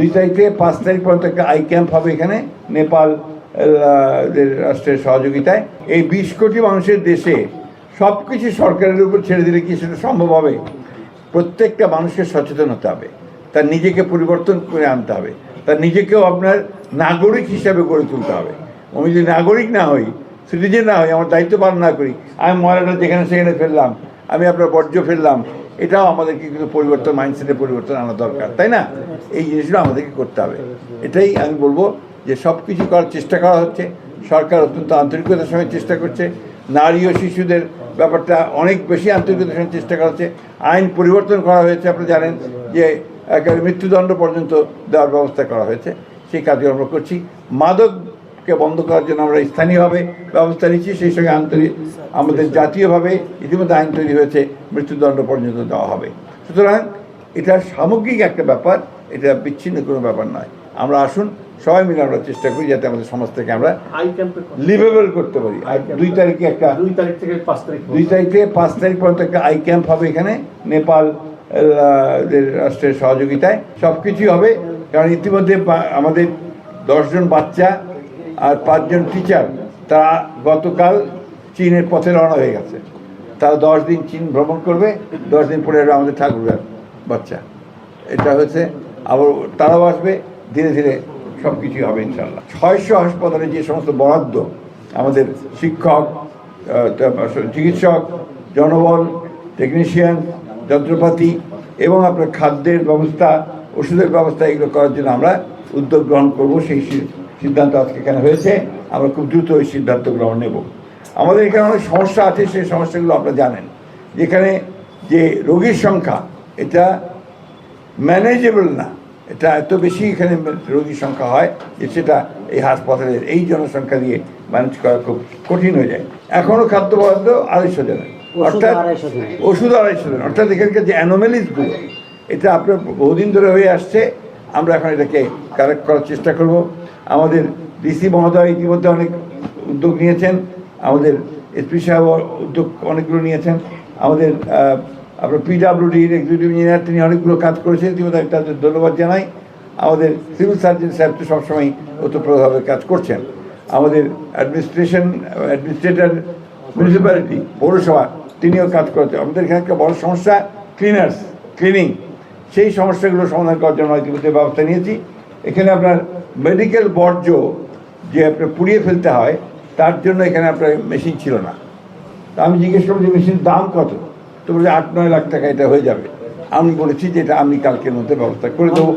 2 তারিখ থেকে 5 তারিখ পর্যন্ত একটা আই ক্যাম্প হবে এখানে নেপাল রাষ্ট্রের সহযোগিতায়। এই 20 কোটি মানুষের দেশে সব কিছু সরকারের উপর ছেড়ে দিলে কি সেটা সম্ভব হবে? প্রত্যেকটা মানুষকে সচেতন হতে হবে, তার নিজেকে পরিবর্তন করে আনতে হবে, তার নিজেকেও আপনার নাগরিক হিসাবে গড়ে তুলতে হবে। আমি যদি নাগরিক না হই, সিটিজেন না হই, আমার দায়িত্ব পালন না করি, আমি ময়লাটা যেখানে সেখানে ফেললাম, আমি আপনার বর্জ্য ফেললাম, এটাও আমাদেরকে কিন্তু পরিবর্তন, মাইন্ডসেটে পরিবর্তন আনা দরকার, তাই না? এই জিনিসগুলো আমাদেরকে করতে হবে। এটাই আমি বলবো যে সব কিছু করার চেষ্টা করা হচ্ছে, সরকার অত্যন্ত আন্তরিকতার সঙ্গে চেষ্টা করছে। নারী ও শিশুদের ব্যাপারটা অনেক বেশি আন্তরিকতার সঙ্গে চেষ্টা করা হচ্ছে। আইন পরিবর্তন করা হয়েছে, আপনি জানেন যে একেবারে মৃত্যুদণ্ড পর্যন্ত দেওয়ার ব্যবস্থা করা হয়েছে, সেই কাজও আমরা করছি। মাদককে বন্ধ করার জন্য আমরা স্থানীয়ভাবে ব্যবস্থা নিচ্ছি, সেই সঙ্গে আমাদের জাতীয়ভাবে ইতিমধ্যে আইন তৈরি হয়েছে, মৃত্যুদণ্ড পর্যন্ত দেওয়া হবে। সুতরাং এটা সামগ্রিক একটা ব্যাপার, এটা বিচ্ছিন্ন কোনো ব্যাপার নয়। আমরা আসুন সবাই মিলে আমরা চেষ্টা করি যাতে আমাদের সমাজটাকে আমরা লিভেবল করতে পারি। আর 2 তারিখে একটা 2 তারিখ থেকে 5 তারিখ পর্যন্ত একটা আই ক্যাম্প হবে এখানে নেপাল রাষ্ট্রের সহযোগিতায়। সব কিছুই হবে, কারণ ইতিমধ্যে আমাদের 10 জন বাচ্চা আর 5 জন টিচার তারা গতকাল চীনের পথে রওনা হয়ে গেছে। তারা 10 দিন চীন ভ্রমণ করবে, 10 দিন পরে আমাদের ঠাকুরগার বাচ্চা। এটা হচ্ছে আবার তারাও আসবে, ধীরে ধীরে সব কিছুই হবে ইনশাল্লাহ। 600 হাসপাতালে যে সমস্ত বরাদ্দ, আমাদের শিক্ষক, চিকিৎসক, জনবল, টেকনিশিয়ান, যন্ত্রপাতি এবং আপনার খাদ্যের ব্যবস্থা, ওষুধের ব্যবস্থা, এগুলো করার জন্য আমরা উদ্যোগ গ্রহণ করব। সেই সিদ্ধান্ত আজকে এখানে হয়েছে, আমরা খুব দ্রুত ওই সিদ্ধান্ত গ্রহণ নেব। আমাদের এখানে অনেক সমস্যা আছে, সেই সমস্যাগুলো আপনারা জানেন। যেখানে যে রোগীর সংখ্যা, এটা ম্যানেজেবল না, এটা এত বেশি এখানে রোগীর সংখ্যা হয় যে সেটা এই হাসপাতালের এই জনসংখ্যা দিয়ে ম্যানেজ করা খুব কঠিন হয়ে যায়। এখনও খাদ্য বরাদ্দ 250 জনের, অর্থাৎ ওষুধ 250 জন, অর্থাৎ এখানকার যে অ্যানোমেলিসগুলো, এটা আপনার বহুদিন ধরে হয়ে আসছে। আমরা এখন এটাকে কারেক্ট করার চেষ্টা করব। আমাদের ডিসি মহোদয় ইতিমধ্যে অনেক উদ্যোগ নিয়েছেন, আমাদের এসপি সাহেব উদ্যোগ অনেকগুলো নিয়েছেন, আমাদের আপনার পিডাব্লিউডির এক্সিকিউটিভ ইঞ্জিনিয়ার তিনি অনেকগুলো কাজ করেছেন, ইতিমধ্যে তাদের ধন্যবাদ জানাই। আমাদের সিভিল সার্জন সাহেব তো সবসময় ওতপ্রোতভাবে কাজ করছেন। আমাদের অ্যাডমিনিস্ট্রেটর মিউনিসিপ্যালিটি, পৌরসভা, তিনিও কাজ করেছেন। আমাদের এখানে একটা বড় সমস্যা ক্লিনিং, সেই সমস্যাগুলো সমাধান করার জন্য ইতিমধ্যে ব্যবস্থা নিয়েছি। এখানে আপনার মেডিকেল বর্জ্য যে আপনার পুড়িয়ে ফেলতে হয়, তার জন্য এখানে আপনার মেশিন ছিল না। তা আমি জিজ্ঞেস করবো যে মেশিনের দাম কত, তো বলে 8-9 লাখ টাকা এটা হয়ে যাবে। আমি বলেছি যে এটা আমি কালকের মধ্যে ব্যবস্থা করে দেবো।